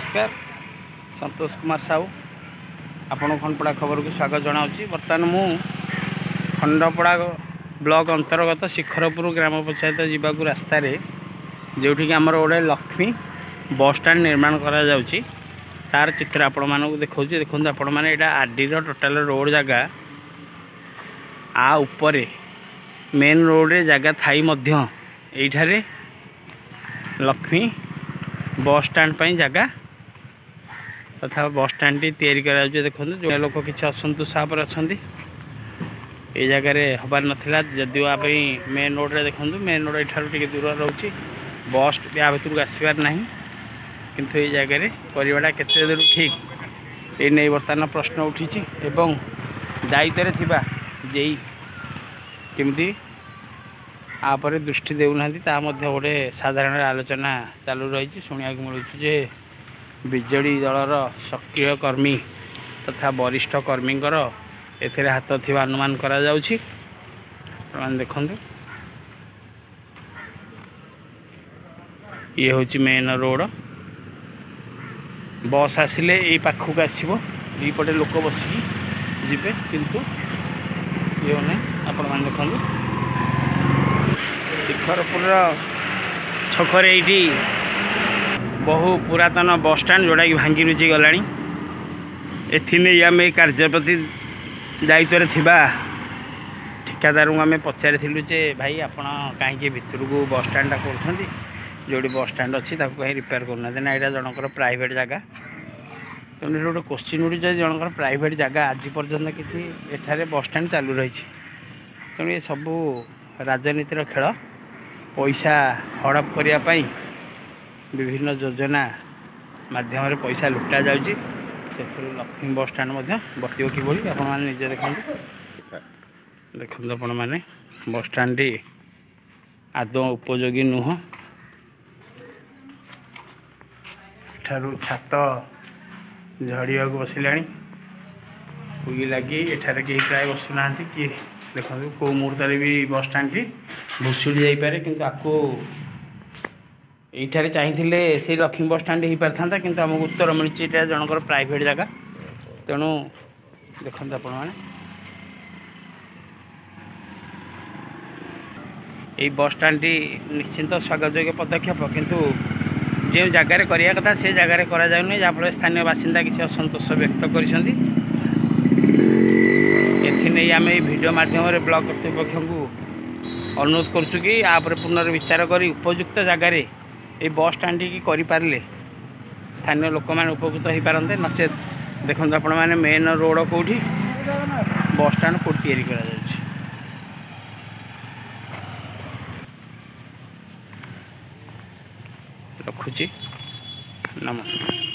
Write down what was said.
नमस्कार संतोष कुमार साहू आपण खंडपड़ा खबर को स्वागत जनावि। बर्तमान मु खंडपड़ा ब्लॉक अंतर्गत शिखरपुर ग्राम पंचायत जीवाकू रास्त जोठिक आमर गोटे लक्ष्मी बस स्टैंड निर्माण करा जाउची तार चित्र आपण मानक देखा देखते आपण मैंने यहाँ आरडीर टोटाल रोड जगह आ उपरे मेन रोड रे जगह थाई मध्य एठारे लक्ष्मी बस स्टैंड पर जगह तथा बस स्टैंड टी तैयारी करा देखो जो लोक किसी असंतोष पर अच्छा ये जगार हबार नाला जदिव आप मेन रोड रे देखो मेन रोड एठार टे दूर रोचे बस या भर को आसबार ना किंतु ये जगार करवाटा केते दूर ठीक ये नहीं बर्तमान प्रश्न उठी एवं दायित्व थिबा जेई केमती आपर दृष्टि देना गोटे साधारण आलोचना चालू रही शुणा मिलूँ जे बिजेडी दलर सक्रिय कर्मी तथा वरिष्ठ कर्मी एथे हाथ थी अनुमान करा जाउछि। देखु ये हूँ मेन रोड बस आसिले ये पाखक आसो दीपटे लोक बसिकी जीवे किंतु ये ना आपण मैंने देखु शिखरपुर छकरे ये बहु पुरातन बस स्टैंड जोड़ा कि भांगी रुचि गला एम कार्यप्रति दायित्व थिबा ठिकादार को आम पचारि जे भाई आपड़ कहीं भितर को बस स्टैंड कर जो बस स्टैंड अच्छी कहीं रिपेयर करना ना यहाँ जनकर प्राइवेट जगह तेणु गोटे क्वेश्चन उठी जनकर प्राइवेट जगह आज पर्यटन किसी एठारे बस स्टैंड चालू रही तेणु ये सबू राजनीतिर खेल पैसा हड़प करने विभिन्न योजना माध्यम पैसा लुटा जाउची लक्ष्मी बस स्टैंड बतिव कि आपजे देखते आपण मैंने बस स्टैंड टी आदौ उपयोगी नुह ठारू छात झड़िया बसिला उगी लगी एठारे कहीं प्राय बसुना कि देखो कौ मुहूर्त भी बस स्टैंड टी भुशुड़ी जापे कि आपको ये चाहिए से लक्ष्मी बस स्टैंड हो पार था कि आमको उत्तर मिली जनकर प्राइवेट जगह तेणु देखते आपण मैंने ये बस स्टैंड टी निश्चिंत स्वागत योग्य पदक्षेप किंतु जो जगार करिया कथा से जगार करा जाउनी जहाँफल स्थानीय बासिंदा किसी असंतोष व्यक्त कर आम भिडियो माध्यम ब्लॉक कर्तृपक्ष को अनुरोध करुँ कि आप पुनर्विचार कर उपयुक्त जगार ये बस स्टैंड की करें स्थानीय लोक मैंने उपकृत हो पारते नचेत देखते आपण मैंने मेन रोड कौटी बस स्टैंड कौटी या रखुची नमस्कार।